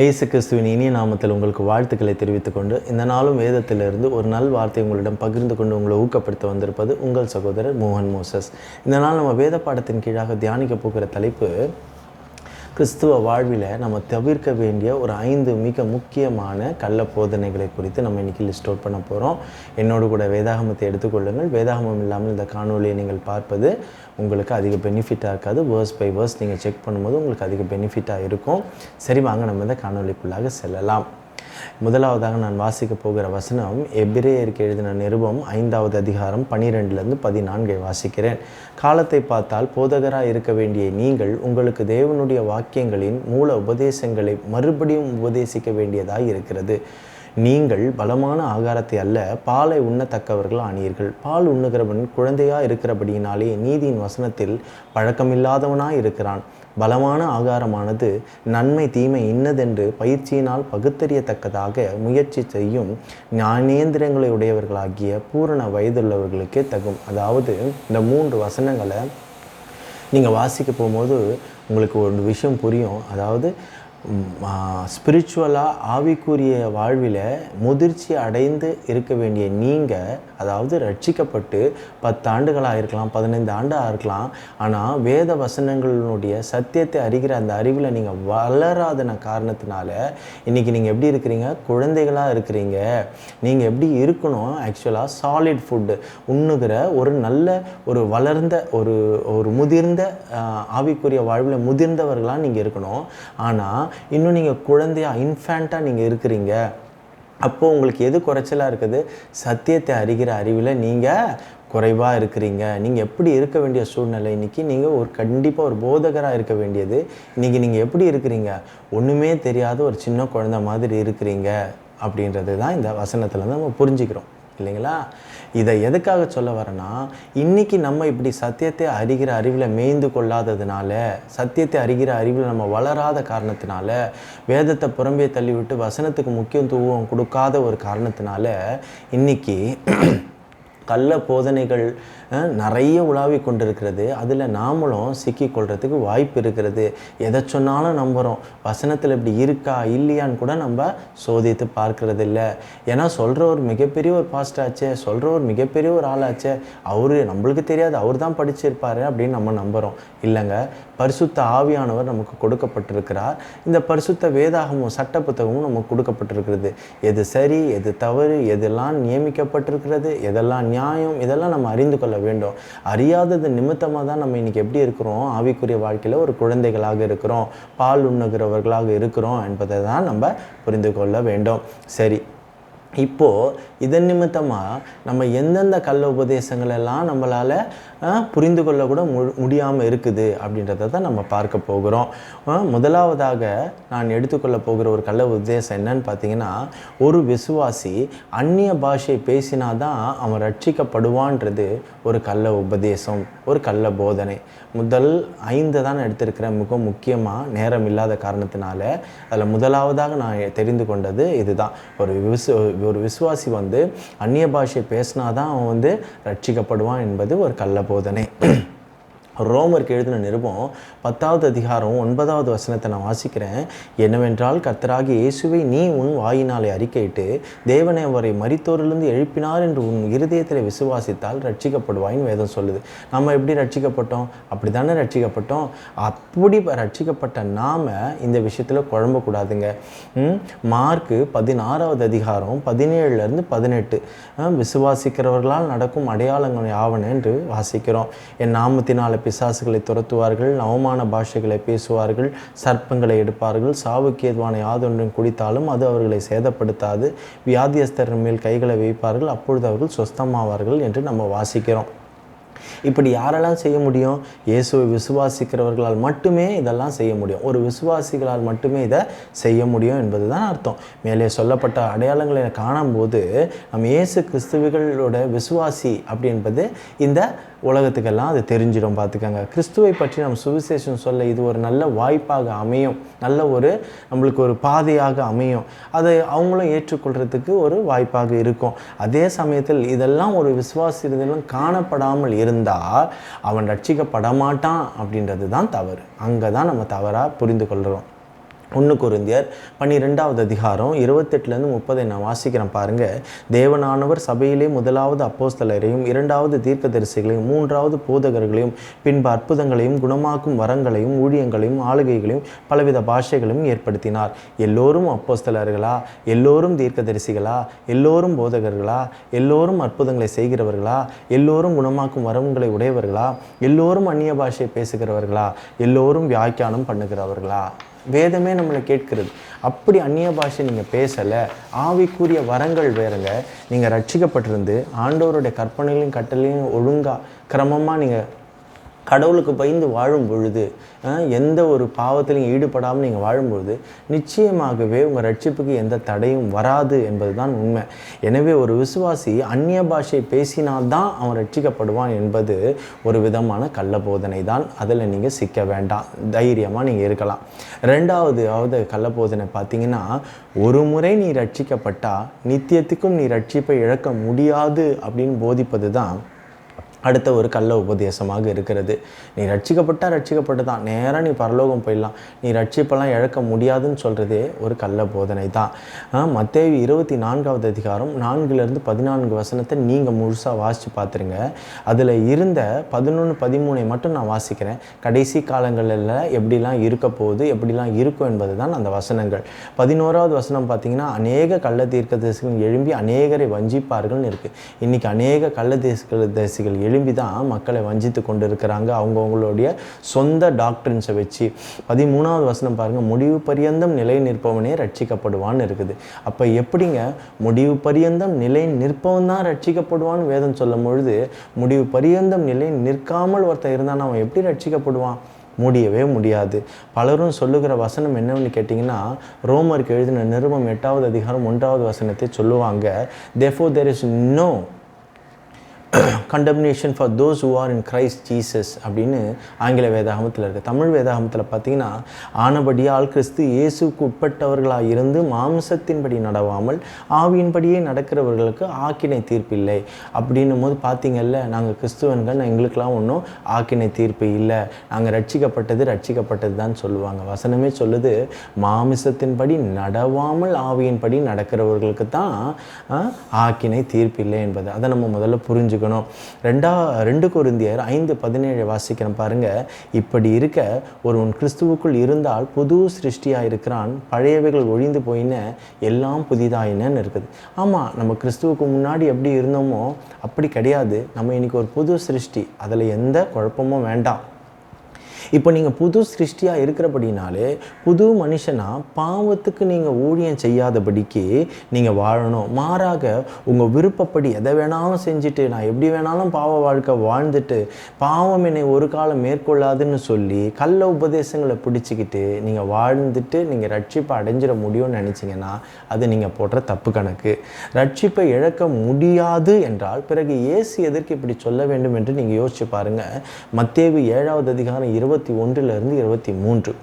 இயேசு கிறிஸ்துவின் இனிய நாமத்தில் உங்களுக்கு வாழ்த்துக்களை தெரிவித்துக் கொண்டு இந்த நாளும் வேதத்திலிருந்து ஒரு நல் வார்த்தை உங்களிடம் பகிர்ந்து கொண்டு உங்களை ஊக்கப்படுத்த வந்திருப்பது உங்கள் சகோதரர் மோகன் மோசஸ். இந்த நாள் நம்ம வேத பாடத்தின் கீழாக தியானிக்க போகிற தலைப்பு கிறிஸ்துவ வாழ்வில் நம்ம தவிர்க்க வேண்டிய ஒரு 5 மிக முக்கியமான கள்ள போதனைகளை குறித்து நம்ம இன்றைக்கி லிஸ்ட் அவுட் பண்ண போகிறோம். என்னோடு கூட வேதாகமத்தை எடுத்துக்கொள்ளுங்கள். வேதாகமம் இல்லாமல் இந்த காணொலியை நீங்கள் பார்ப்பது உங்களுக்கு அதிக பெனிஃபிட்டாக இருக்காது. வேர்ஸ் பை வேர்ஸ் நீங்கள் செக் பண்ணும்போது உங்களுக்கு அதிக பெனிஃபிட்டாக இருக்கும். சரி, வாங்க நம்ம இந்த காணொலிக்குள்ளாக செல்லலாம். முதலாவதாக நான் வாசிக்க போகிற வசனம் எபிரேயருக்கு எழுதின நிருபம் 5வது அதிகாரம் 12லேருந்து 14 வாசிக்கிறேன். காலத்தை பார்த்தால் போதகராக இருக்க வேண்டிய நீங்கள் உங்களுக்கு தேவனுடைய வாக்கியங்களின் மூல உபதேசங்களை மறுபடியும் உபதேசிக்க வேண்டியதாக இருக்கிறது. நீங்கள் பலமான ஆகாரத்தை அல்ல பாலை உண்ணத்தக்கவர்கள் ஆனீர்கள். பால் உண்ணுகிறவன் குழந்தையாக இருக்கிறபடியினாலே நீதியின் வசனத்தில் பழக்கமில்லாதவனாய் இருக்கிறான். பலமான ஆகாரமானது நன்மை தீமை இன்னதென்று பயிற்சியினால் பகுத்தறியத்தக்கதாக முயற்சி செய்யும் ஞானேந்திரங்களை உடையவர்களாகிய பூரண வயதுள்ளவர்களுக்கே தகும். அதாவது இந்த 3 வசனங்களை நீங்கள் வாசிக்க போகும்போது உங்களுக்கு ஒரு விஷயம் புரியும். அதாவது ஸ்பிரிச்சுவலாக ஆவிக்குரிய வாழ்வில் முதிர்ச்சி அடைந்து இருக்க வேண்டிய நீங்கள், அதாவது ரட்சிக்கப்பட்டு 10 ஆண்டுகளாக இருக்கலாம், 15 ஆண்டாக இருக்கலாம், ஆனால் வேத வசனங்களினுடைய சத்தியத்தை அறிகிற அந்த அறிவில் நீங்கள் வளராதன காரணத்தினால இன்றைக்கி நீங்கள் எப்படி இருக்கிறீங்க? குழந்தைகளாக இருக்கிறீங்க. நீங்கள் எப்படி இருக்கணும்? ஆக்சுவலாக சாலிட் ஃபுட்டு உண்ணுகிற ஒரு நல்ல ஒரு வளர்ந்த ஒரு முதிர்ந்த ஆவிக்குரிய வாழ்வில் முதிர்ந்தவர்களாக நீங்கள் இருக்கணும். ஆனால் இன்னும் நீங்கள் குழந்தையாக இன்ஃபேண்ட்டாக நீங்கள் இருக்கிறீங்க. அப்போது உங்களுக்கு எது குறைச்சலாக இருக்குது? சத்தியத்தை அறிகிற அறிவில் நீங்கள் குறைவாக இருக்கிறீங்க. நீங்கள் எப்படி இருக்க வேண்டிய சூழ்நிலை இன்றைக்கி நீங்கள் கண்டிப்பாக ஒரு போதகராக இருக்க வேண்டியது. இன்றைக்கி நீங்கள் எப்படி இருக்கிறீங்க? ஒன்றுமே தெரியாத ஒரு சின்ன குழந்தை மாதிரி இருக்கிறீங்க அப்படின்றது தான் இந்த வசனத்தில் நம்ம புரிஞ்சுக்கிறோம், இல்லைங்களா? இதை எதுக்காக சொல்ல வரேன்னா, இன்றைக்கி நம்ம இப்படி சத்தியத்தை அறிகிற அறிவில் மேய்ந்து கொள்ளாததுனால, சத்தியத்தை அறிகிற அறிவில் நம்ம வளராத காரணத்தினால, வேதத்தை புறம்பே தள்ளிவிட்டு வசனத்துக்கு முக்கியத்துவம் கொடுக்காத ஒரு காரணத்தினால இன்றைக்கி கள்ள போதனைகள் நிறைய உலாவி கொண்டிருக்கிறது. அதில் நாமளும் சிக்கிக்கொள்கிறதுக்கு வாய்ப்பு இருக்கிறது. எதை சொன்னாலும் நம்புகிறோம். வசனத்தில் இப்படி இருக்கா இல்லையான்னு கூட நம்ம சோதித்து பார்க்கறது இல்லை. ஏன்னா சொல்கிற ஒரு மிகப்பெரிய ஒரு பாஸ்டர் ஆச்சே, சொல்கிற ஒரு மிகப்பெரிய ஒரு ஆளாச்சே, நம்மளுக்கு தெரியாது, அவர் தான் படிச்சிருப்பார் அப்படின்னு நம்ம நம்புகிறோம். இல்லைங்க, பரிசுத்த ஆவியானவர் நமக்கு கொடுக்கப்பட்டிருக்கிறார். இந்த பரிசுத்த வேதாகமும் சட்ட புத்தகமும் நமக்கு கொடுக்கப்பட்டிருக்கிறது. எது சரி, எது தவறு, எதெல்லாம் நியமிக்கப்பட்டிருக்கிறது, எதெல்லாம் நியாயம், இதெல்லாம் நம்ம அறிந்து கொள்ள வேண்டும். அறியாதது நிமித்தமாக தான் நம்ம இன்றைக்கி எப்படி இருக்கிறோம்? ஆவிக்குரிய வாழ்க்கையில் ஒரு குழந்தைகளாக இருக்கிறோம், பால் உண்ணுகிறவர்களாக இருக்கிறோம் என்பதை தான் நம்ம புரிந்து கொள்ள வேண்டும். சரி, இப்போது இதன் நிமித்தமாக நம்ம எந்தெந்த கள்ள உபதேசங்கள் எல்லாம் நம்மளால் புரிந்து கொள்ள கூட முடியாமல் இருக்குது அப்படின்றத தான் நம்ம பார்க்க போகிறோம். முதலாவதாக நான் எடுத்துக்கொள்ள போகிற ஒரு கள்ள உபதேசம் என்னன்னு பார்த்தீங்கன்னா, ஒரு விசுவாசி அந்நிய பாஷை பேசினாதான் அவன் ரட்சிக்கப்படுவான்றது ஒரு கள்ள உபதேசம், ஒரு கள்ள போதனை. முதல் 5 தான் எடுத்திருக்கிறேன், மிக முக்கியமாக நேரம் இல்லாத காரணத்தினால. அதில் முதலாவதாக நான் தெரிந்து கொண்டது இதுதான். ஒரு விசுவாசி அந்நிய பாஷை பேசினாதான் அவன் ரட்சிக்கப்படுவான் என்பது ஒரு கள்ள போதனை. ரோமருக்கு எழுதின நிருபம் 10வது அதிகாரம் 9வது வசனத்தை நான் வாசிக்கிறேன். என்னவென்றால், கர்த்தராகிய இயேசுவை நீ உன் வாயினாலே அறிக்கையிட்டு தேவனை அவரை மரித்தோரிலிருந்து எழுப்பினார் என்று உன் இருதயத்தில் விசுவாசித்தால் ரட்சிக்கப்படுவாயின்னு வேதம் சொல்லுது. நம்ம எப்படி ரட்சிக்கப்பட்டோம்? அப்படி தானே ரட்சிக்கப்பட்டோம். அப்படி ரட்சிக்கப்பட்ட நாம் இந்த விஷயத்தில் குழம்பக்கூடாதுங்க. மார்க்கு 16வது அதிகாரம் 17லேருந்து 18 விசுவாசிக்கிறவர்களால் நடக்கும் அடையாளங்கள் யாவன என்று வாசிக்கிறோம். என் நாமத்தினால பிசாசுகளை துரத்துவார்கள், நவமான பாஷைகளை பேசுவார்கள், சர்ப்பங்களை எடுப்பார்கள், சாவுக்கு ஏதுவான யாதொன்றும் குடித்தாலும் அது அவர்களை சேதப்படுத்தாது, வியாதியஸ்தரின் மேல் கைகளை வைப்பார்கள், அப்பொழுது அவர்கள் சொஸ்தமாவார்கள் என்று நம்ம வாசிக்கிறோம். இப்படி யாரெல்லாம் செய்ய முடியும்? இயேசுவை விசுவாசிக்கிறவர்களால் மட்டுமே இதெல்லாம் செய்ய முடியும். ஒரு விசுவாசிகளால் மட்டுமே இதை செய்ய முடியும் என்பது தான் அர்த்தம். மேலே சொல்லப்பட்ட அடையாளங்களை காணும்போது நம்ம இயேசு கிறிஸ்துவர்களோட விசுவாசி அப்படி என்பது இந்த உலகத்துக்கெல்லாம் அது தெரிஞ்சிடும். பார்த்துக்கங்க, கிறிஸ்துவை பற்றி நம்ம சுவிசேஷம் சொல்ல இது ஒரு நல்ல வாய்ப்பாக அமையும், நல்ல நம்மளுக்கு ஒரு பாதையாக அமையும். அதை அவங்களும் ஏற்றுக்கொள்கிறதுக்கு ஒரு வாய்ப்பாக இருக்கும். அதே சமயத்தில் இதெல்லாம் ஒரு விசுவாசிகளும் காணப்படாமல் இருந்தால் அவன் ரட்சிக்கப்பட மாட்டான் அப்படின்றது தான் தவறு. அங்கே தான் நம்ம தவறாக புரிந்து கொள்கிறோம். 1 கொரிந்தியர் 12வது அதிகாரம் 28-30 நான் வாசிக்கிறேன் பாருங்கள். தேவனானவர் சபையிலே முதலாவது அப்போஸ்தலரையும், 2வது தீர்க்கதரிசிகளையும், 3வது போதகர்களையும், பின்பு அற்புதங்களையும், குணமாக்கும் வரங்களையும், ஊழியங்களையும், ஆளுகைகளையும், பலவித பாஷைகளையும் ஏற்படுத்தினார். எல்லோரும் அப்போஸ்தலர்களா? எல்லோரும் தீர்க்கதரிசிகளா? எல்லோரும் போதகர்களா? எல்லோரும் அற்புதங்களை செய்கிறவர்களா? எல்லோரும் குணமாக்கும் வரங்களை உடையவர்களா? எல்லோரும் அந்நிய பாஷை பேசுகிறவர்களா? எல்லோரும் வியாக்கியானம் பண்ணுகிறவர்களா? வேதமே நம்மளை கேட்கிறது. அப்படி அந்நிய பாஷை நீங்கள் பேசலை, ஆவிக்குரிய வரங்கள் வேறுங்க. நீங்கள் ரட்சிக்கப்பட்டிருந்து ஆண்டவருடைய கற்பனைகளையும் கட்டளையும் ஒழுங்காக கிரமமாக நீங்கள் கடவுளுக்கு பயந்து வாழும் பொழுது, எந்த ஒரு பாவத்திலையும் ஈடுபடாமல் நீங்கள் வாழும்பொழுது நிச்சயமாகவே உங்கள் ரட்சிப்புக்கு எந்த தடையும் வராது என்பது தான் உண்மை. எனவே ஒரு விசுவாசி அந்நிய பாஷை பேசினால்தான் அவன் ரட்சிக்கப்படுவான் என்பது ஒரு விதமான கள்ள போதனை தான். அதில் நீங்கள் சிக்க வேண்டாம், தைரியமாக நீங்கள் இருக்கலாம். 2வது கள்ள போதனை பார்த்தீங்கன்னா, ஒரு முறை நீ ரட்சிக்கப்பட்டால் நித்தியத்துக்கும் நீ ரட்சிப்பை இழக்க முடியாது அப்படின்னு போதிப்பது தான் அடுத்த ஒரு கள்ள உபதேசமாக இருக்கிறது. நீ ரட்சிக்கப்பட்டு தான் நேராக நீ பரலோகம் போயிடலாம், நீ ரட்சிப்பெல்லாம் இழக்க முடியாதுன்னு சொல்கிறதே ஒரு கள்ள போதனை தான். மத்தேயு 24வது அதிகாரம் 4-14 நீங்கள் முழுசாக வாசித்து பார்த்துருங்க. அதில் இருந்த 11-13 மட்டும் நான் வாசிக்கிறேன். கடைசி காலங்களில் எப்படிலாம் இருக்க போகுது, எப்படிலாம் இருக்கும் என்பது தான் அந்த வசனங்கள். 11வது வசனம் பார்த்தீங்கன்னா, அநேக கள்ள தீர்க்கதரிசிகள் எழும்பி அநேகரை வஞ்சிப்பார்கள்னு இருக்குது. இன்றைக்கி அநேக கள்ள தீர்க்கதரிசிகள் எழும்பி தான் மக்களை வஞ்சித்து கொண்டு இருக்கிறாங்க, அவங்களுடைய சொந்த டாக்டரின்ஸை வச்சு. 13வது வசனம் பாருங்கள், முடிவு பரியந்தம் நிலை நிற்பவனே ரட்சிக்கப்படுவான்னு இருக்குது. அப்போ எப்படிங்க முடிவு பரியந்தம் நிலை நிற்பவன் தான் ரட்சிக்கப்படுவான்னு வேதம் சொல்லும் பொழுது, முடிவு பரியந்தம் நிலை நிற்காமல் ஒருத்தர் இருந்தான் அவன் எப்படி ரட்சிக்கப்படுவான்? முடியவே முடியாது. பலரும் சொல்லுகிற வசனம் என்னன்னு கேட்டிங்கன்னா, ரோமருக்கு எழுதின நிருபம் 8வது அதிகாரம் 1வது வசனத்தை சொல்லுவாங்க. Therefore there is no condemnation for those who are in Christ Jesus அப்படின்னு ஆங்கில வேதாகமத்தில் இருக்குது. தமிழ் வேதாகமத்தில் பார்த்தீங்கன்னா, ஆனபடியால் கிறிஸ்து இயேசுக்கு உட்பட்டவர்களாக இருந்து மாம்சத்தின்படி நடவாமல் ஆவியின்படியே நடக்கிறவர்களுக்கு ஆக்கினை தீர்ப்பில்லை அப்படின்னும் போது பார்த்தீங்கல்ல, நாங்கள் கிறிஸ்துவன்கள், எங்களுக்கெல்லாம் ஒன்றும் ஆக்கினை தீர்ப்பு இல்லை, நாங்கள் ரட்சிக்கப்பட்டது தான் சொல்லுவாங்க. வசனமே சொல்லுது, மாமிசத்தின்படி நடவாமல் ஆவியின்படி நடக்கிறவர்களுக்கு தான் ஆக்கினை தீர்ப்பில்லை என்பது. அதை நம்ம முதல்ல புரிஞ்சுக்கணும். 2 கொரிந்தியர் 5:17 வாசிக்கிறேன் பாருங்க. இப்படி இருக்க ஒருவன் கிறிஸ்துவுக்குள் இருந்தால் புது சிருஷ்டியாக இருக்கிறான், பழையவைகள் ஒழிந்து போயின, எல்லாம் புதிதாயினன்னு இருக்குது. ஆமாம், நம்ம கிறிஸ்துவுக்கு முன்னாடி எப்படி இருந்தோமோ அப்படி கிடையாது. நம்ம இன்னைக்கு ஒரு புது சிருஷ்டி, அதில் எந்த குழப்பமும் வேண்டாம். இப்போ நீங்கள் புது சிருஷ்டியாக இருக்கிறபடினாலே புது மனுஷனாக பாவத்துக்கு நீங்கள் ஊழியம் செய்யாதபடிக்கு நீங்கள் வாழணும். மாறாக உங்கள் விருப்பப்படி எதை வேணாலும் செஞ்சுட்டு, நான் எப்படி வேணாலும் பாவ வாழ்க்கை வாழ்ந்துட்டு, பாவம் என்னை ஒரு காலம் மேற்கொள்ளாதுன்னு சொல்லி கள்ள உபதேசங்களை பிடிச்சிக்கிட்டு நீங்கள் வாழ்ந்துட்டு நீங்கள் ரட்சிப்பை அடைஞ்சிட முடியும்னு நினச்சிங்கன்னா அது நீங்கள் போடுற தப்பு கணக்கு. ரட்சிப்பை இழக்க முடியாது என்றால் பிறகு இயேசு எதற்கு இப்படி சொல்ல வேண்டும் என்று நீங்கள் யோசிச்சு பாருங்கள். மத்தேயு 7வது அதிகாரம் 21-23,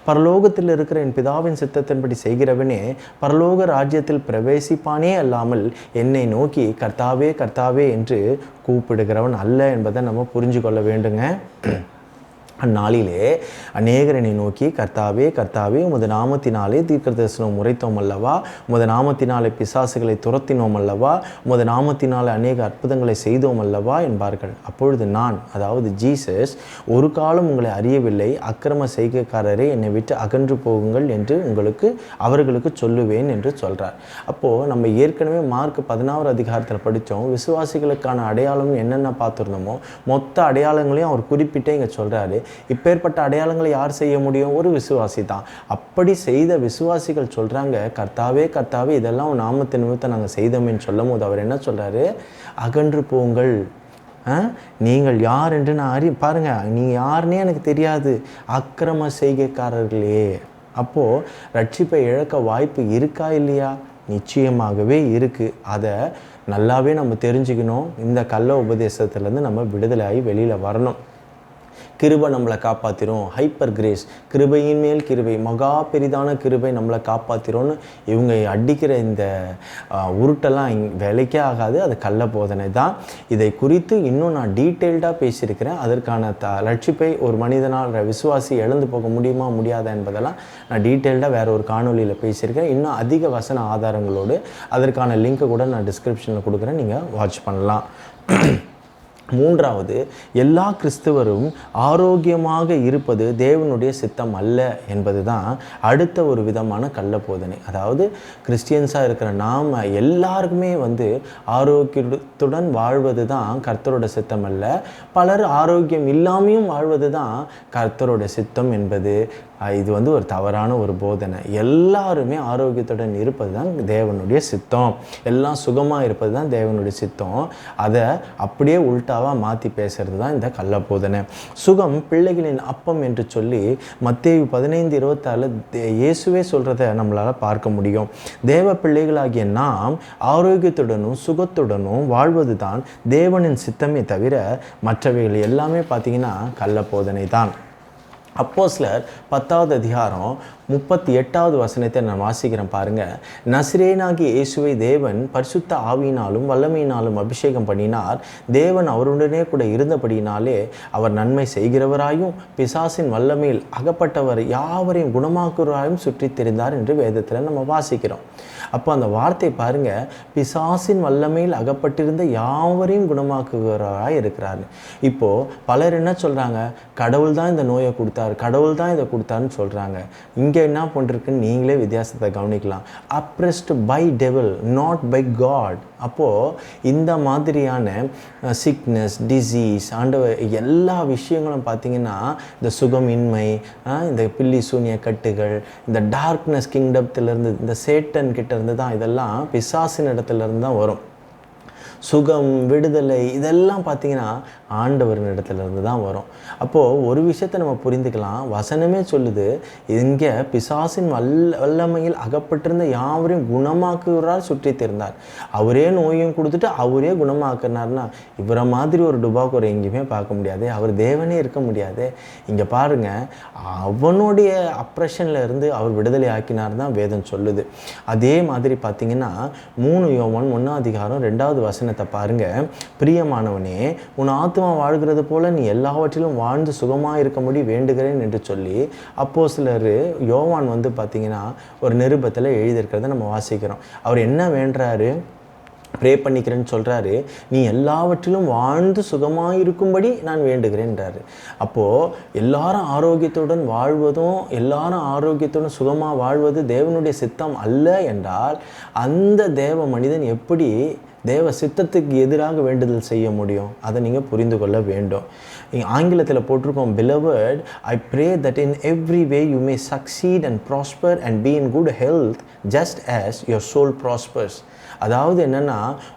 பரலோகத்தில் இருக்கிற என் பிதாவின் சித்தத்தின்படி செய்கிறவனே பரலோக ராஜ்யத்தில் பிரவேசிப்பானே அல்லாமல் என்னை நோக்கி கர்த்தாவே கர்த்தாவே என்று கூப்பிடுகிறவன் அல்ல என்பதை நம்ம புரிஞ்சு கொள்ள வேண்டுங்க. அந்நாளிலே அநேகரனை நோக்கி கர்த்தாவே கர்த்தாவே உமது நாமத்தினாலே தீர்க்கதரிசனம் உரைத்தோம் அல்லவா, உமது நாமத்தினாலே பிசாசுகளை துரத்தினோம் அல்லவா, உமது நாமத்தினாலே அநேக அற்புதங்களை செய்தோம் அல்லவா என்பார்கள். அப்பொழுது நான், அதாவது ஜீசஸ், ஒரு காலம் உங்களை அறியவில்லை, அக்கிரம செய்கைக்காரரே என்னை விட்டு அகன்று போகுங்கள் என்று அவர்களுக்கு சொல்லுவேன் என்று சொல்கிறார். அப்போது நம்ம ஏற்கனவே மார்க் 16வது அதிகாரத்தில் படித்தோம். விசுவாசிகளுக்கான அடையாளம் என்னென்ன பார்த்துருந்தோமோ மொத்த அடையாளங்களையும் அவர் குறிப்பிட்டே இங்கே சொல்கிறாரு. இப்பேற்பட்ட அடையாளங்களை யார் செய்ய முடியும்? ஒரு விசுவாசி தான். அப்படி செய்த விசுவாசிகள் சொல்கிறாங்க, கர்த்தாவே கர்த்தாவே இதெல்லாம் நாமத்தின் நிமித்தம் நாங்கள் செய்தோம்னு சொல்லும் போது அவர் என்ன சொல்கிறாரு? அகன்று போங்கள், நீங்கள் யார் என்று நான் பாருங்கள், நீங்கள் யாருன்னே எனக்கு தெரியாது, அக்கிரம செய்கைக்காரர்களே. அப்போது ரட்சிப்பை இழக்க வாய்ப்பு இருக்கா இல்லையா? நிச்சயமாகவே இருக்குது. அதை நல்லாவே நம்ம தெரிஞ்சுக்கணும். இந்த கள்ள உபதேசத்துலேருந்து நம்ம விடுதலையாகி வெளியில் வரணும். கிருபை நம்மளை காப்பாற்றிரும், ஹைப்பர் கிரேஸ், கிருபையின் மேல் கிருபை, மகா பெரிதான கிருபை நம்மளை காப்பாற்றிரும்னு இவங்க அடிக்கிற இந்த உருட்டெல்லாம் வேலைக்கே ஆகாது. அது கள்ள போதனை தான். இதை குறித்து இன்னும் நான் டீட்டெயில்டாக பேசியிருக்கிறேன். அதற்கான ரட்சிப்பை ஒரு மனிதனால் விசுவாசி இழந்து போக முடியுமா முடியாதா என்பதெல்லாம் நான் டீட்டெயில்டாக வேறு ஒரு காணொலியில் பேசியிருக்கேன். இன்னும் அதிக வசன ஆதாரங்களோடு அதற்கான லிங்க்கை கூட நான் டிஸ்கிரிப்ஷனில் கொடுக்குறேன், நீங்கள் வாட்ச் பண்ணலாம். மூன்றாவது, எல்லா கிறிஸ்தவரும் ஆரோக்கியமாக இருப்பது தேவனுடைய சித்தம் அல்ல என்பது தான் அடுத்த ஒரு விதமான கள்ள போதனை. அதாவது கிறிஸ்டியன்ஸாக இருக்கிற நாம் எல்லாருக்குமே ஆரோக்கியத்துடன் வாழ்வது தான் கர்த்தரோட சித்தம் அல்ல, பலர் ஆரோக்கியம் இல்லாமையும் வாழ்வது தான் கர்த்தரோட சித்தம் என்பது இது ஒரு தவறான ஒரு போதனை. எல்லாருமே ஆரோக்கியத்துடன் இருப்பது தான் தேவனுடைய சித்தம், எல்லாம் சுகமாக இருப்பது தான் தேவனுடைய சித்தம். அதை அப்படியே உல்டாவாக மாற்றி பேசுறது தான் இந்த கள்ள போதனை. சுகம் பிள்ளைகளின் அப்பம் என்று சொல்லி மத்தேயு 15:26 இயேசுவே சொல்கிறத நம்மளால் பார்க்க முடியும். தேவ பிள்ளைகளாகிய நாம் ஆரோக்கியத்துடனும் சுகத்துடனும் வாழ்வது தான் தேவனின் சித்தமே தவிர மற்றவைகள் எல்லாமே பார்த்திங்கன்னா கள்ள போதனை தான். அப்போஸ்தலர் 10வது அதிகாரம் 38வது வசனத்தை நான் வாசிக்கிறேன் பாருங்கள். நசரேயனாகிய இயேசுவை தேவன் பரிசுத்த ஆவியினாலும் வல்லமையினாலும் அபிஷேகம் பண்ணினார். தேவன் அவருடனே கூட இருந்தபடியினாலே அவர் நன்மை செய்கிறவராயும் பிசாசின் வல்லமையில் அகப்பட்டவர் யாவரையும் குணமாக்குவராயும் சுற்றித் திரிந்தார் என்று வேதத்தில் நம்ம வாசிக்கிறோம். அப்போ அந்த வார்த்தை பாருங்கள், பிசாசின் வல்லமையில் அகப்பட்டிருந்த யாவரையும் குணமாக்குகிறவராய் இருக்கிறார். இப்போது பலர் என்ன சொல்கிறாங்க, கடவுள் தான் இந்த நோயை கொடுத்தார், கடவுள் தான் இதை கொடுத்தாருன்னு சொல்கிறாங்க. இங்கே என்ன பண்ணிருக்குன்னு நீங்களே வித்தியாசத்தை கவனிக்கலாம். Arrested by devil, not by God. அப்போது இந்த மாதிரியான சிக்னஸ், டிசீஸ், எல்லா விஷயங்களும் பார்த்திங்கன்னா இந்த சுகமின்மை, இந்த பில்லி சூனிய கட்டுகள், இந்த டார்க்னஸ் கிங்டத்திலேருந்து, இந்த சேட்டன் கிட்ட இருந்து தான் இதெல்லாம் பிசாசின் இடத்துலேருந்து தான் வரும். சுகம், விடுதலை, இதெல்லாம் பார்த்திங்கன்னா ஆண்டவரின் இடத்துலேருந்து தான் வரும். அப்போது ஒரு விஷயத்தை நம்ம புரிந்துக்கலாம். வசனமே சொல்லுது, இங்கே பிசாசின் வல்லமையில் அகப்பட்டிருந்த யாவரையும் குணமாக்குகிறார் சுற்றி தெரிந்தார். அவரே நோயும் கொடுத்துட்டு அவரே குணமாக்குனார்னா இவரை மாதிரி ஒரு டுபாக்கூரை எங்கேயுமே பார்க்க முடியாது, அவர் தேவனே இருக்க முடியாது. இங்கே பாருங்கள், அவனுடைய அப்ரெஷனில் இருந்து அவர் விடுதலை ஆக்கினார் தான் வேதம் சொல்லுது. அதே மாதிரி பார்த்திங்கன்னா 3 யோவான் 1வது அதிகாரம் 2வது வசனத்தை பாருங்கள். பிரியமானவனே, உன் ஆத்துமா வாழ்கிறது போல நீ எல்லாவற்றிலும் வாழ்ந்து சுகமாக இருக்கும்படி வேண்டுகிறேன் என்று சொல்லி அப்போஸ்தலர் யோவான் பார்த்திங்கன்னா ஒரு நிருபத்தில் எழுதியிருக்கிறத நம்ம வாசிக்கிறோம். அவர் என்ன வேண்டுறாரு, ப்ரே பண்ணிக்கிறேன்னு சொல்கிறாரு, நீ எல்லாவற்றிலும் வாழ்ந்து சுகமாக இருக்கும்படி நான் வேண்டுகிறேன்றாரு. அப்போது எல்லாரும் ஆரோக்கியத்துடன் வாழ்வதும் எல்லாரும் ஆரோக்கியத்துடன் சுகமாக வாழ்வது தேவனுடைய சித்தம் அல்ல என்றால் அந்த தேவ மனிதன் எப்படி தேவ சித்தத்துக்கு எதிராக வேண்டுதல் செய்ய முடியும்? அதை நீங்கள் புரிந்து கொள்ள வேண்டும். ஆங்கிலத்தில் போட்டிருக்கோம், beloved, I pray that in every way you may succeed and prosper and be in good health just as your soul prospers. அதாவது என்னென்னா,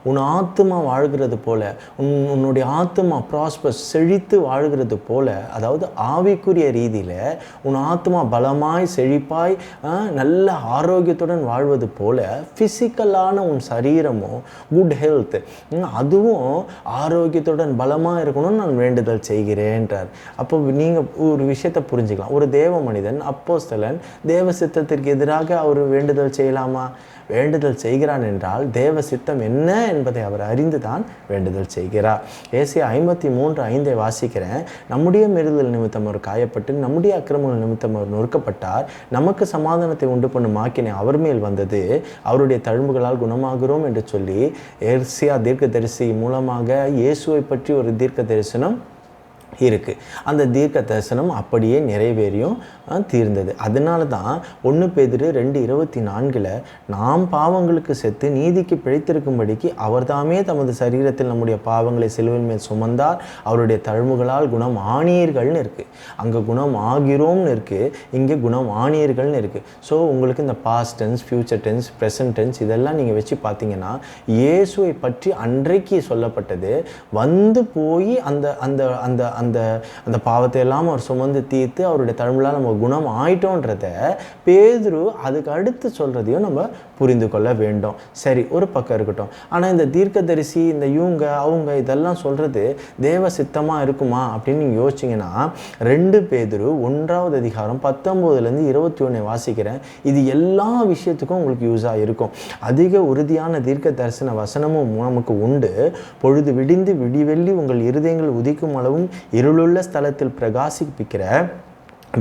உன் ஆத்துமா வாழ்கிறது போல, உன்னுடைய ஆத்துமா ப்ராஸ்பர்ஸ், செழித்து வாழ்கிறது போல, அதாவது ஆவிக்குரிய ரீதியில் உன் ஆத்துமா பலமாய் செழிப்பாய் நல்ல ஆரோக்கியத்துடன் வாழ்வது போல ஃபிசிக்கலான உன் சரீரமும் குட் ஹெல்த் அதுவும் ஆரோக்கியத்துடன் பலமாக இருக்கணும்னு நான் வேண்டுதல் செய்கிறேன்றார். அப்போ நீங்கள் ஒரு விஷயத்தை புரிஞ்சுக்கலாம். ஒரு தேவ மனிதன், அப்போஸ்தலன், தேவ சித்தத்திற்கு எதிராக அவர் வேண்டுதல் செய்யலாமா? வேண்டுதல் செய்கிறான் என்றால் தேவ சித்தம் என்ன என்பதை அவர் அறிந்து தான் வேண்டுதல் செய்கிறார். ஏசாயா 53:5 வாசிக்கிறேன். நம்முடைய மீறுதல் நிமித்தம் அவர் காயப்பட்டு நம்முடைய அக்கிரமங்கள் நிமித்தம் அவர் நொறுக்கப்பட்டார், நமக்கு சமாதானத்தை உண்டு பண்ணும் ஆக்கினை அவர் மேல் வந்தது, அவருடைய தழும்புகளால் குணமாகிறோம் என்று சொல்லி ஏசாயா தீர்க்கதரிசி மூலமாக இயேசுவை பற்றி ஒரு தீர்க்க தரிசனம் இருக்குது. அந்த தீர்க்க தரிசனம் அப்படியே நிறைவேறியும் தீர்ந்தது. அதனால தான் 1 பேதுரு 2:24 நாம் பாவங்களுக்கு செத்து நீதிக்கு பிழைத்திருக்கும்படிக்கு அவர் தாமே தமது சரீரத்தில் நம்முடைய பாவங்களை சிலுவையின் மேல் சுமந்தார், அவருடைய தழும்புகளால் குணம் ஆனீர்கள்னு இருக்குது. அங்கே குணம் ஆகிறோம்னு இருக்குது, இங்கே குணம் ஆனீர்கள்னு இருக்குது. ஸோ உங்களுக்கு இந்த past tense, future tense, present tense இதெல்லாம் நீங்கள் வச்சு பார்த்தீங்கன்னா இயேசுவை பற்றி அன்றைக்கு சொல்லப்பட்டது வந்து போய் அந்த அந்த அந்த அந்த அந்த பாவத்தை எல்லாம் அவர் சுமந்து தீர்த்து அவருடைய தழும்புலால் நம்ம குணம் ஆயிட்டோன்றத பேதுரு அதுக்கு அடுத்து சொல்கிறதையும் நம்ம புரிந்து கொள்ள வேண்டும். சரி, ஒரு பக்கம் இருக்கட்டும். ஆனால் இந்த தீர்க்கதரிசி இந்த அவங்க இதெல்லாம் சொல்கிறது தேவ சித்தமாக இருக்குமா அப்படின்னு நீங்கள் யோசிச்சிங்கன்னா 2 பேதுரு 1ஆவது அதிகாரம் 19லேருந்து 21 வாசிக்கிறேன். இது எல்லா விஷயத்துக்கும் உங்களுக்கு யூஸாக இருக்கும். அதிக உறுதியான தீர்க்க தரிசன வசனமும் நமக்கு உண்டு. பொழுது விடிந்து விடிவெள்ளி உங்கள் இருதயங்கள் உதிக்கும் அளவும் இருளுள்ள ஸ்தலத்தில் பிரகாசிப்பிக்கிற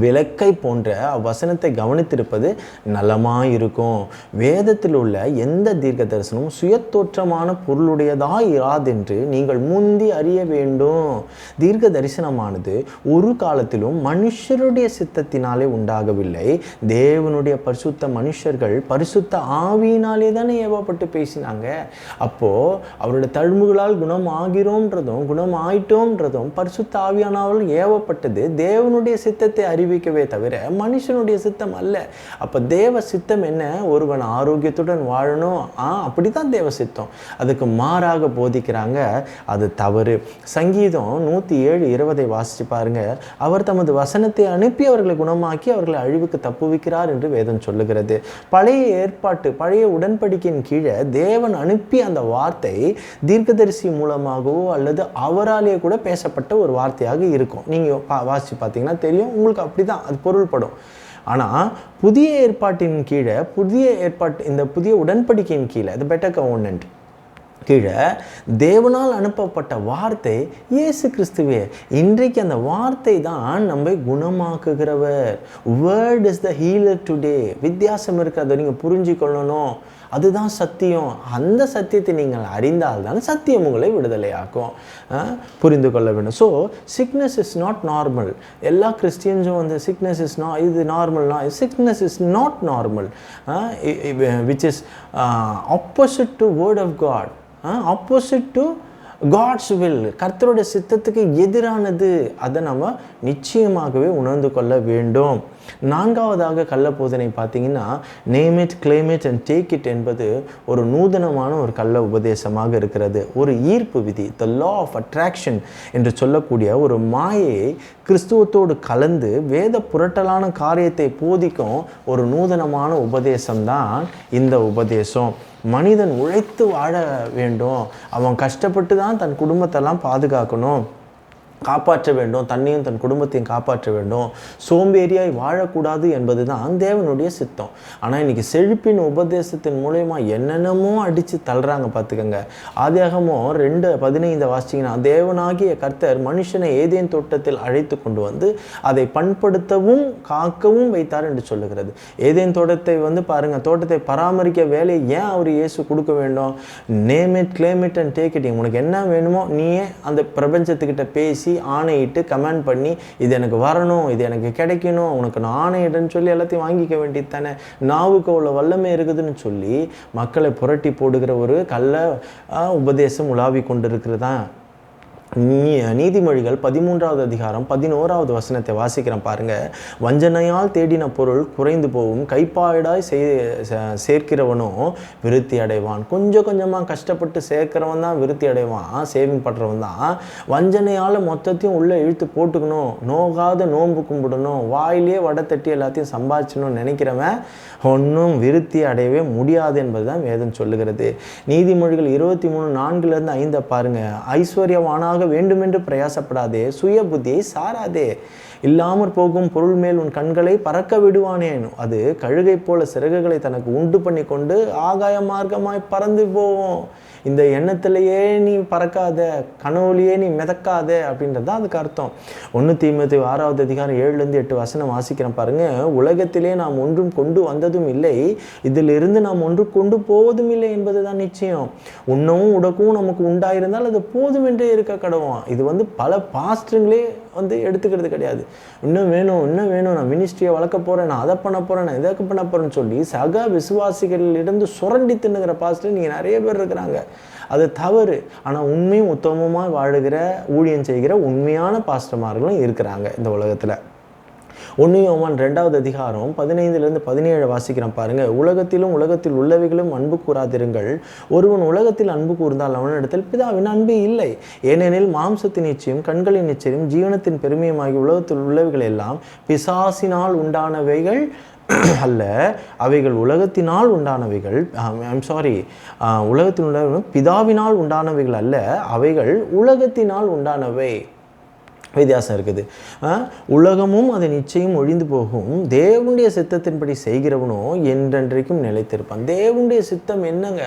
விளக்கை போன்ற அவ்வசனத்தை கவனித்திருப்பது நலமாயிருக்கும். வேதத்தில் உள்ள எந்த தீர்க்க தரிசனமும் சுயத்தோற்றமான பொருளுடையதாய் இராதென்று நீங்கள் முந்தி அறிய வேண்டும். தீர்க்க தரிசனமானது ஒரு காலத்திலும் மனுஷருடைய சித்தத்தினாலே உண்டாகவில்லை. தேவனுடைய பரிசுத்த மனுஷர்கள் பரிசுத்த ஆவியினாலே தானே ஏவப்பட்டு பேசினாங்க. அப்போது அவருடைய தழும்புகளால் குணம் ஆகிறோன்றதும் குணம் ஆயிட்டோன்றதும் பரிசுத்த ஆவியானவர்கள் ஏவப்பட்டது தேவனுடைய சித்தத்தை அறிவிக்கவே தவிர மனுஷனுடைய சித்தம் அல்ல. அப்போ தேவ சித்தம் என்ன? ஒருவன் ஆரோக்கியத்துடன் வாழணும், அப்படிதான் தேவ சித்தம். அதுக்கு மாறாக போதிக்கிறாங்க, அது தவறு. சங்கீதம் 107:20 வாசிச்சு பாருங்க. அவர் தமது வசனத்தை அனுப்பி அவர்களை குணமாக்கி அவர்களை அழிவுக்கு தப்புவிக்கிறார் என்று வேதம் சொல்லுகிறது. பழைய ஏற்பாட்டு பழைய உடன்படிக்கையின் கீழே தேவன் அனுப்பி அந்த வார்த்தை தீர்க்கதரிசி மூலமாகவோ அல்லது அவராலே கூட பேசப்பட்ட ஒரு வார்த்தையாக இருக்கும். நீங்கள் வாசிச்சு பார்த்தீங்கன்னா தெரியும், உங்களுக்கு அப்படிதான் அது பொருள்படும். ஆனால் புதிய ஏற்பாட்டின் கீழே இந்த புதிய உடன்படிக்கையின் கீழே the better covenant கீழே தேவனால் அனுப்பப்பட்ட வார்த்தை இயேசு கிறிஸ்துவே. இன்றைக்கு அந்த வார்த்தை தான் நம்மை குணமாக்குகிறவர். Word is the healer today. வித்தியாசம் இருக்கிறத நீங்கள் புரிஞ்சுக்கொள்ளணும். அதுதான் சத்தியம். அந்த சத்தியத்தை நீங்கள் அறிந்தால் தான் சத்தியம் உங்களை விடுதலையாக்கும். புரிந்து கொள்ள வேண்டும். So sickness is not normal. எல்லா கிறிஸ்டியன்ஸும் வந்து சிக்னஸ் இஸ் இது நார்மல்னா sickness is not normal, which is opposite to word of God, opposite to God's will. கர்த்தருடைய சித்தத்துக்கு எதிரானது. அதை நம்ம நிச்சயமாகவே உணர்ந்து கொள்ள வேண்டும். 4வதாக கள்ள போதனை பார்த்தீங்கன்னா name it, claim it and take it என்பது ஒரு நூதனமான ஒரு கள்ள உபதேசமாக இருக்கிறது. ஒரு ஈர்ப்பு விதி, த லா ஆஃப் அட்ராக்ஷன் என்று சொல்லக்கூடிய ஒரு மாயை கிறிஸ்துவத்தோடு கலந்து வேத புரட்டலான காரியத்தை போதிக்கும் ஒரு நூதனமான உபதேசம்தான் இந்த உபதேசம். மனிதன் உழைத்து வாழ வேண்டும், அவன் கஷ்டப்பட்டு தான் தன் குடும்பத்தெல்லாம் பாதுகாக்கணும், காப்பாற்ற வேண்டும், தன்னையும் தன் குடும்பத்தையும் காப்பாற்ற வேண்டும், சோம்பேறியாய் வாழக்கூடாது என்பது தான் தேவனுடைய சித்தம். ஆனால் இன்றைக்கி செழிப்பின் உபதேசத்தின் மூலயமா என்னென்னமோ அடித்து தள்ளுறாங்க. பார்த்துக்கங்க. ஆதியாகமம் 2:15 வாசிச்சிங்கன்னா தேவனாகிய கர்த்தர் மனுஷனை ஏதேன் தோட்டத்தில் அழைத்து கொண்டு வந்து அதை பண்படுத்தவும் காக்கவும் வைத்தார் என்று சொல்லுகிறது. ஏதேன் தோட்டத்தை வந்து பாருங்கள், தோட்டத்தை பராமரிக்க வேலையை ஏன் அவர் இயேசு கொடுக்க வேண்டும்? Name it, claim it and take it. உனக்கு என்ன வேணுமோ நீயே அந்த பிரபஞ்சத்துக்கிட்ட பேசி ஆணையிட்டு கமெண்ட் பண்ணி இது எனக்கு வரணும், இது எனக்கு கிடைக்கணும், உனக்கு நான் ஆணையிடுன்னு சொல்லி எல்லாத்தையும் வாங்கிக்க வேண்டியது தானே. நாவுக்கு அவ்வளோ வல்லமை இருக்குதுன்னு சொல்லி மக்களை புரட்டி போடுகிற ஒரு கள்ள உபதேசம் உலாவி கொண்டிருக்கிறதா. நீதிமொழிகள் 13வது அதிகாரம் 11வது வசனத்தை வாசிக்கிறேன் பாருங்க. வஞ்சனையால் தேடின பொருள் குறைந்து போகும், கைப்பாடாய் சேர்க்கிறவனும் விருத்தி அடைவான். கொஞ்சம் கொஞ்சமாக கஷ்டப்பட்டு சேர்க்கிறவன் தான் விருத்தி அடைவான், சேவிங் பண்ணுறவன் தான். வஞ்சனையால் மொத்தத்தையும் உள்ளே இழுத்து போட்டுக்கணும், நோகாத நோன்பு கும்பிடணும், வாயிலே வடை தட்டி எல்லாத்தையும் சம்பாதிச்சணும்னு நினைக்கிறவன் ஒன்றும் விருத்தி அடையவே முடியாது என்பது தான் வேதம் சொல்லுகிறது. நீதிமொழிகள் 23:4-5 பாருங்க. ஐஸ்வர்யவானாக வேண்டுமென்று பிரயாசப்படாதே, சுய புத்தியை சாராதே, இல்லாமற் போகும் பொருள் மேல் உன் கண்களை பறக்க விடுவானேன். அது கழுகை போல சிறகுகளை தனக்கு உண்டு பண்ணி கொண்டு ஆகாய மார்க்கமாய் பறந்து போவோம். இந்த எண்ணத்திலேயே நீ பறக்காத, கனவுலையே நீ மிதக்காத அப்படின்றது தான் அதுக்கு அர்த்தம். 1 தீமோத்தேயு 6வது அதிகாரம் 7-8 வசனம் வாசிக்கிறேன் பாருங்க. உலகத்திலே நாம் ஒன்றும் கொண்டு வந்ததும் இல்லை, இதிலிருந்து நாம் ஒன்று கொண்டு போவதும் இல்லை என்பது தான் நிச்சயம். உண்ணவும் உடக்கவும் நமக்கு உண்டாயிருந்தால் அது போதும் என்றே இருக்க கடவும். இது வந்து பல பாஸ்டருங்களே வந்து எடுத்துக்கிறது கிடையாது. இன்னும் வேணும், நான் மினிஸ்ட்ரியை வளர்க்க போகிறேன், நான் அதை பண்ண போகிறேன், நான் இதை பண்ண போகிறேன்னு சொல்லி சக விசுவாசிகளிலிருந்து சுரண்டி தின்னுகிற பாஸ்டர் நீங்கள் நிறைய பேர் இருக்கிறாங்க. அது தவறு. ஆனால் உண்மையும் உத்தமமாக வாழுகிற ஊழியம் செய்கிற உண்மையான பாஸ்டர்மார்களும் இருக்கிறாங்க இந்த உலகத்தில். 1 யோவான் 2வது அதிகாரம் 15-17 வாசிக்கிறேன் பாருங்க. உலகத்திலும் உலகத்தில் உள்ளவைகளும் அன்பு கூறாதிருங்கள். ஒருவன் உலகத்தில் அன்பு கூர்ந்தால் அவனிடத்தில் பிதாவின் அன்பு இல்லை. ஏனெனில் மாம்சத்தின் நிச்சயம், கண்களின் நிச்சயம், ஜீவனத்தின் பெருமையுமாகி உலகத்தில் உள்ளவைகள் எல்லாம் பிசாசினால் உண்டானவைகள் அல்ல, அவைகள் உலகத்தினால் உண்டானவைகள். உலகத்தில் உள்ள பிதாவினால் உண்டானவைகள் அல்ல, அவைகள் உலகத்தினால் உண்டானவை. வித்தியாசம் இருக்குது. உலகமும் அதை நிச்சயம் ஒழிந்து போகும், தேவனுடைய சித்தத்தின்படி செய்கிறவனோ என்றென்றைக்கும் நிலைத்திருப்பான். தேவனுடைய சித்தம் என்னங்க?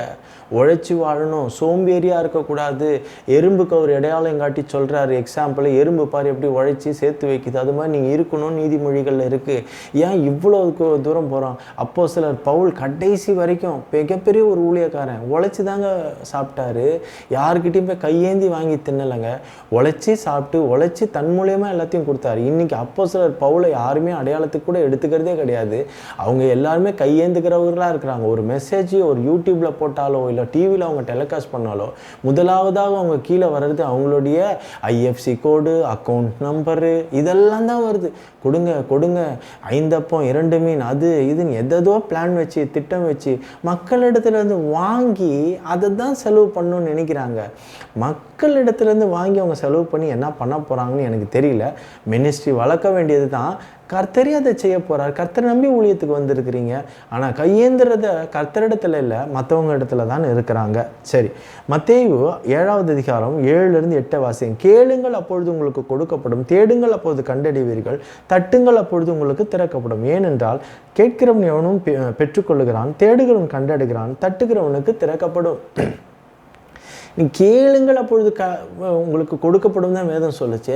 உழைச்சி வாழணும், சோம்பேறியாக இருக்கக்கூடாது. எறும்புக்கு அவர் அடையாளம் காட்டி சொல்கிறாரு. எக்ஸாம்பிள், எறும்பு பாரு எப்படி உழைச்சி சேர்த்து வைக்குது, அது மாதிரி நீங்கள் இருக்கணும் நீதிமொழிகளில் இருக்குது. ஏன் இவ்வளோ தூரம் போகிறோம்? அப்போஸ்தலர் பவுல் கடைசி வரைக்கும் மிகப்பெரிய ஒரு ஊழியக்காரன், உழைச்சி தாங்க சாப்பிட்டாரு. யாருக்கிட்டையும் போய் கையேந்தி வாங்கி தின்னலைங்க. உழைச்சி சாப்பிட்டு உழைச்சி தன் மூலியமாக எல்லாத்தையும் கொடுத்தாரு. இன்றைக்கி அப்போஸ்தலர் பவுலை யாருமே அடையாளத்துக்கு கூட எடுத்துக்கிறதே கிடையாது. அவங்க எல்லாருமே கையேந்துக்கிறவர்களாக இருக்கிறாங்க. ஒரு மெசேஜ் ஒரு யூடியூப்பில் போட்டாலோ இல்லை டிவியில் அவங்க டெலிகாஸ்ட் பண்ணாலோ முதலாவதாக அவங்க கீழே வர்றது அவங்களுடைய ஐஎஃப்சி கோடு, அக்கௌண்ட் நம்பரு, இதெல்லாம் தான் வருது. கொடுங்க கொடுங்க, 5 அப்பம் 2 மீன், அது இதுன்னு எதோ பிளான் வச்சு திட்டம் வச்சு மக்களிடத்துலேருந்து வாங்கி அதை தான் செலவு பண்ணணும்னு நினைக்கிறாங்க. மக்களிடத்துலேருந்து வாங்கி அவங்க செலவு பண்ணி என்ன பண்ண போகிறாங்கன்னு எனக்கு தெரியல. மினிஸ்ட்ரி வளர்க்க வேண்டியது தான். கர்த்தரே அதை செய்ய போகிறார். கர்த்தரை நம்பி ஊழியத்துக்கு வந்திருக்கிறீங்க. ஆனால் கையேந்துறத கர்த்தரிடத்துல இல்லை, மற்றவங்க இடத்துல தான் இருக்கிறாங்க. சரி, மத்தேயு 7வது அதிகாரம் 7-8 வாசிங்க. கேளுங்கள் அப்பொழுது உங்களுக்கு கொடுக்கப்படும், தேடுங்கள் அப்பொழுது கண்டடைவீர்கள், தட்டுங்கள் அப்பொழுது உங்களுக்கு திறக்கப்படும். ஏனென்றால் கேட்கிறவன் எவனும் பெற்றுக்கொள்ளுகிறான், தேடுகிறவன் கண்டடைகிறான், தட்டுகிறவனுக்கு திறக்கப்படும். நீ கேளுங்கள் அப்பொழுது உங்களுக்கு கொடுக்கப்படும் தான் வேதம் சொல்லுச்சு.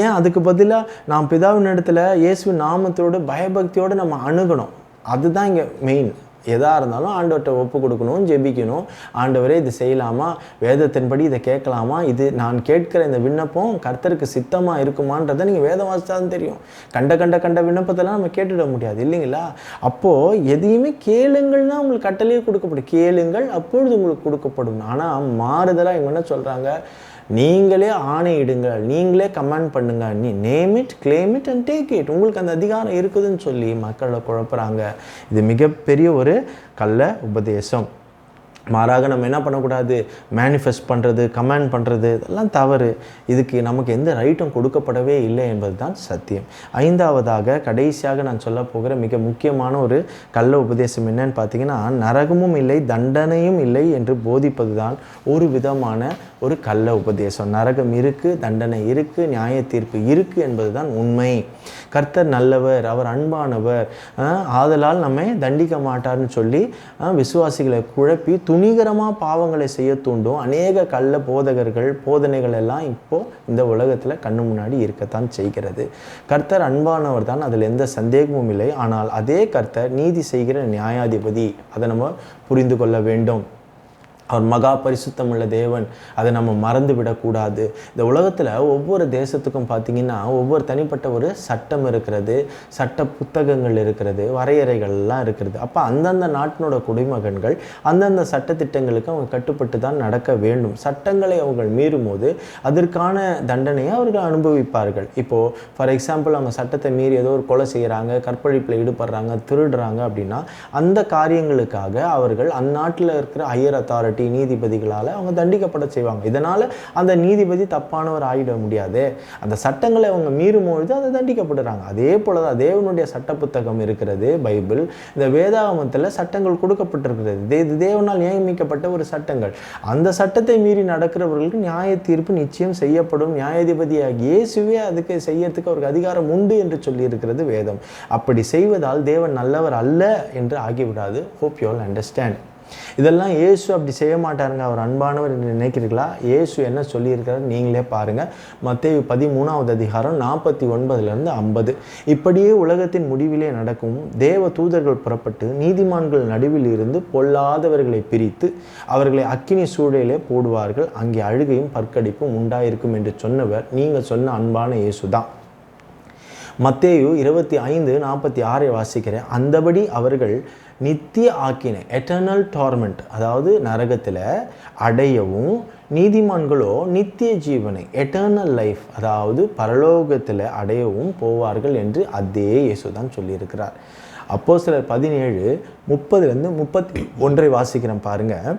ஏன் அதுக்கு பதிலாக நாம் பிதாவின் இடத்துல இயேசுவின் நாமத்தோடு பயபக்தியோடு நம்ம அணுகணும். அதுதான் இங்கே மெயின். எதாக இருந்தாலும் ஆண்டவர்கிட்ட ஒப்பு கொடுக்கணும், ஜெபிக்கணும். ஆண்டவரே இது செய்யலாமா, வேதத்தின்படி இதை கேட்கலாமா, இது நான் கேட்குற இந்த விண்ணப்பம் கர்த்தருக்கு சித்தமாக இருக்குமான்றதை நீங்கள் வேதம் வாசித்தாலும் தெரியும். கண்ட விண்ணப்பத்தெல்லாம் நம்ம கேட்டுட முடியாது இல்லைங்களா? அப்போது எதையுமே கேளுங்கள்னா உங்களுக்கு கட்டளையே கொடுக்கப்படும். கேளுங்கள் அப்பொழுது உங்களுக்கு கொடுக்கப்படும். ஆனால் மாறுதலாக இவங்க என்ன சொல்கிறாங்க? நீங்களே ஆணையிடுங்கள், நீங்களே கமெண்ட் பண்ணுங்க, நீ name it, claim it and take it. உங்களுக்கு அந்த அதிகாரம் இருக்குதுன்னு சொல்லி மக்களை குழப்புறாங்க. இது மிகப்பெரிய ஒரு கள்ள உபதேசம். மாறாக நம்ம என்ன பண்ணக்கூடாது? மேனிஃபெஸ்ட் பண்ணுறது, கமெண்ட் பண்ணுறது, இதெல்லாம் தவறு. இதுக்கு நமக்கு எந்த ரைட்டும் கொடுக்கப்படவே இல்லை என்பது தான் சத்தியம். 5வதாக கடைசியாக நான் சொல்ல போகிற மிக முக்கியமான ஒரு கள்ள உபதேசம் என்னன்னு பார்த்தீங்கன்னா, நரகமும் இல்லை தண்டனையும் இல்லை என்று போதிப்பது தான் ஒரு விதமான ஒரு கள்ள உபதேசம். நரகம் இருக்குது, தண்டனை இருக்குது, நியாய தீர்ப்பு இருக்குது என்பது தான் உண்மை. கர்த்தர் நல்லவர், அவர் அன்பானவர், ஆதலால் நம்மை தண்டிக்க மாட்டார்னு சொல்லி விசுவாசிகளை குழப்பி துணிகரமாக பாவங்களை செய்ய தூண்டும் அநேக கள்ள போதனைகள் எல்லாம் இப்போது இந்த உலகத்தில் கண்ணு முன்னாடி இருக்கத்தான் செய்கிறது. கர்த்தர் அன்பானவர் தான், அதில் எந்த சந்தேகமும் இல்லை. ஆனால் அதே கர்த்தர் நீதி செய்கிற நியாயாதிபதி, அதை நம்ம புரிந்து கொள்ள வேண்டும். அவர் மகா பரிசுத்தம் உள்ள தேவன், அதை நம்ம மறந்து விடக்கூடாது. இந்த உலகத்தில் ஒவ்வொரு தேசத்துக்கும் பார்த்திங்கன்னா ஒவ்வொரு தனிப்பட்ட ஒரு சட்டம் இருக்கிறது, சட்ட புத்தகங்கள் இருக்கிறது, வரையறைகள்லாம் இருக்கிறது. அப்போ அந்தந்த நாட்டினோட குடிமகன்கள் அந்தந்த சட்டத்திட்டங்களுக்கு அவங்க கட்டுப்பட்டு தான் நடக்க வேண்டும். சட்டங்களை அவர்கள் மீறும் போது அதற்கான தண்டனையை அவர்கள் அனுபவிப்பார்கள். இப்போது ஃபார் எக்ஸாம்பிள் அவங்க சட்டத்தை மீறி ஏதோ ஒரு கொலை செய்கிறாங்க, கற்பழிப்பில் ஈடுபடுறாங்க, திருடுறாங்க அப்படின்னா அந்த காரியங்களுக்காக அவர்கள் அந்நாட்டில் இருக்கிற ஹையர் அத்தாரிட்டி நீதிபதிகளால் அவங்க தண்டிக்கப்பட செய்வாங்க. இதனால் அந்த நீதிபதி தப்பானவர் ஆகிட முடியாது. அந்த சட்டங்களை அவங்க மீறும் பொழுது அதை தண்டிக்கப்படுறாங்க. அதே போல தான் தேவனுடைய சட்ட புத்தகம் இருக்கிறது, பைபிள். இந்த வேதாகமத்தில் சட்டங்கள் கொடுக்கப்பட்டிருக்கிறது. இது தேவனால் நியமிக்கப்பட்ட ஒரு சட்டங்கள். அந்த சட்டத்தை மீறி நடக்கிறவர்களுக்கு நியாய தீர்ப்பு நிச்சயம் செய்யப்படும். நியாயாதிபதியாகிய இயேசுவே அதுக்கு செய்யறதுக்கு அவருக்கு அதிகாரம் உண்டு என்று சொல்லியிருக்கிறது வேதம். அப்படி செய்வதால் தேவன் நல்லவர் அல்ல என்று ஆகிவிடாது. Hope you all understand. இதெல்லாம் இயேசு அப்படி செய்ய மாட்டாருங்க, அவர் அன்பானவர் என்று நினைக்கிறீர்களா? இயேசு என்ன சொல்லியிருக்கிறார் நீங்களே பாருங்கள். மத்தேயு 13வது அதிகாரம் 49-50. இப்படியே உலகத்தின் முடிவிலே நடக்கும். தேவ தூதர்கள் புறப்பட்டு நீதிமான்கள் நடுவில் இருந்து பொல்லாதவர்களை பிரித்து அவர்களை அக்கினி சூழலிலே போடுவார்கள். அங்கே அழுகையும் பற்கடிப்பும் உண்டாயிருக்கும் என்று சொன்னவர் நீங்கள் சொன்ன அன்பான இயேசு தான். மத்தேயு 25:46 வாசிக்கிறேன். அந்தபடி அவர்கள் நித்திய ஆக்கினை, எட்டர்னல் டார்மெண்ட், அதாவது நரகத்தில் அடையவும் நீதிமான்களோ நித்திய ஜீவனை எட்டர்னல் லைஃப், அதாவது பரலோகத்தில் அடையவும் போவார்கள் என்று அதே இயேசு தான் சொல்லியிருக்கிறார். அப்போஸ்தலர் 17:30-31 வாசிக்கிறேன் பாருங்கள்.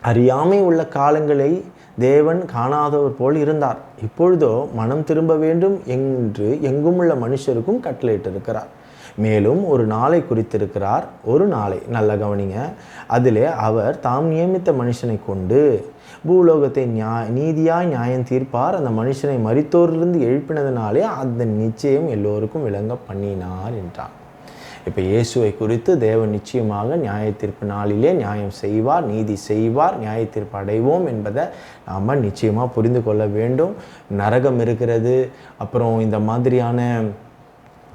அறியாமை உள்ள காலங்களை தேவன் காணாதவர் போல் இருந்தார். இப்பொழுதோ மனம் திரும்ப வேண்டும் என்று எங்குமுள்ள மனுஷருக்கும் கட்டளையிட்டிருக்கிறார். மேலும் ஒரு நாளை குறித்திருக்கிறார். ஒரு நாளை நல்ல கவனிங்க. அதிலே அவர் தாம் நியமித்த மனுஷனை கொண்டு பூலோகத்தை நீதியாய் நியாயம் தீர்ப்பார். அந்த மனுஷனை மரித்தோரிலிருந்து எழுப்பினதுனாலே அந்த நிச்சயம் எல்லோருக்கும் விளங்க பண்ணினார் என்றார். இப்போ இயேசுவை குறித்து தேவன் நிச்சயமாக நியாய தீர்ப்பு நாளிலே நியாயம் செய்வார், நீதி செய்வார், நியாய தீர்ப்பு அடைவோம் என்பதை நாம் நிச்சயமாக புரிந்து கொள்ள வேண்டும். நரகம் இருக்கிறது, அப்புறம் இந்த மாதிரியான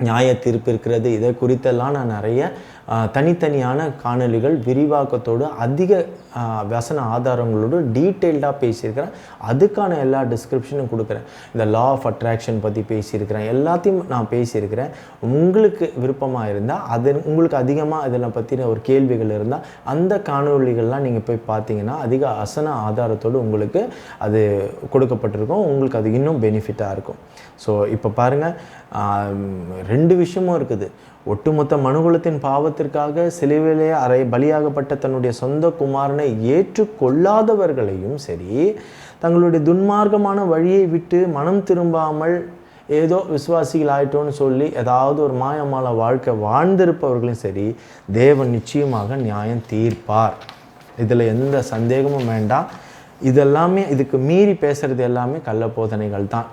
நியாய தீர்ப்பு இருக்கிறது, இதை குறித்தெல்லாம் நான் நிறைய தனித்தனியான காணொலிகள் விரிவாக்கத்தோடு அதிக வசன ஆதாரங்களோடு டீட்டெயில்டாக பேசியிருக்கிறேன். அதுக்கான எல்லா டிஸ்கிரிப்ஷனும் கொடுக்குறேன். இந்த லா ஆஃப் அட்ராக்ஷன் பற்றி பேசியிருக்கிறேன், எல்லாத்தையும் நான் பேசியிருக்கிறேன். உங்களுக்கு விருப்பமாக இருந்தால் உங்களுக்கு அதிகமாக இதில் பற்றின ஒரு கேள்விகள் இருந்தால் அந்த காணொலிகள்லாம் நீங்கள் போய் பார்த்தீங்கன்னா அதிக வசன ஆதாரத்தோடு உங்களுக்கு அது கொடுக்கப்பட்டிருக்கும். உங்களுக்கு அது இன்னும் பெனிஃபிட்டாக இருக்கும். ஸோ இப்போ பாருங்கள், 2 விஷயமும் இருக்குது. ஒட்டுமொத்த மனுகுலத்தின் பாவத்திற்காக சிலுவையிலே பலியாகப்பட்ட தன்னுடைய சொந்த குமாரனை ஏற்றுக்கொள்ளாதவர்களையும் சரி, தங்களுடைய துன்மார்க்கமான வழியை விட்டு மனம் திரும்பாமல் ஏதோ விசுவாசிகள் ஆயிட்டோன்னு சொல்லி ஏதாவது ஒரு மாயமால வாழ்க்கை வாழ்ந்திருப்பவர்களும் சரி, தேவன் நிச்சயமாக நியாயம் தீர்ப்பார். இதில் எந்த சந்தேகமும் வேண்டாம். இதெல்லாமே இதுக்கு மீறி பேசுகிறது எல்லாமே கள்ள போதனைகள் தான்.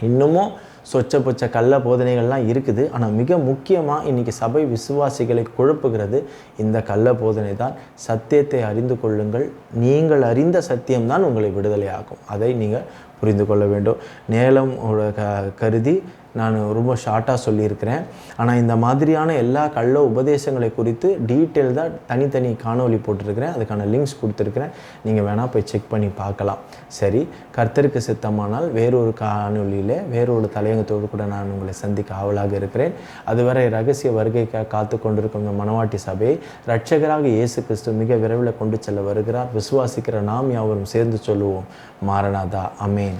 இன்னமும் சொச்ச பொச்ச கள்ள போதனைகள்லாம் இருக்குது. ஆனால் மிக முக்கியமாக இன்றைக்கி சபை விசுவாசிகளை குழப்புகிறது இந்த கள்ள போதனை தான். சத்தியத்தை அறிந்து கொள்ளுங்கள், நீங்கள் அறிந்த சத்தியம்தான் உங்களை விடுதலை ஆகும். அதை நீங்கள் புரிந்து கொள்ள வேண்டும். நேரம் கருதி நான் ரொம்ப ஷார்ட்டாக சொல்லியிருக்கிறேன். ஆனால் இந்த மாதிரியான எல்லா கள்ள உபதேசங்களை குறித்து டீட்டெயில்டாக தனித்தனி காணொலி போட்டிருக்கிறேன். அதுக்கான லிங்க்ஸ் கொடுத்துருக்கிறேன். நீங்கள் வேணால் போய் செக் பண்ணி பார்க்கலாம். சரி, கர்த்தருக்கு சித்தமானால் வேறொரு காணொலியில் வேறொரு தலையங்கத்தோடு கூட நான் உங்களை சந்திக்க ஆவலாக இருக்கிறேன். அதுவரை ரகசிய வருகைக்காக காத்து கொண்டிருக்கும் இந்த மணவாட்டி சபையை இரட்சகராக இயேசு கிறிஸ்து மிக விரைவில் கொண்டு செல்ல வருகிறார். விசுவாசிக்கிற நாம் யாவரும் சேர்ந்து சொல்லுவோம், மாரநாதா, அமேன்.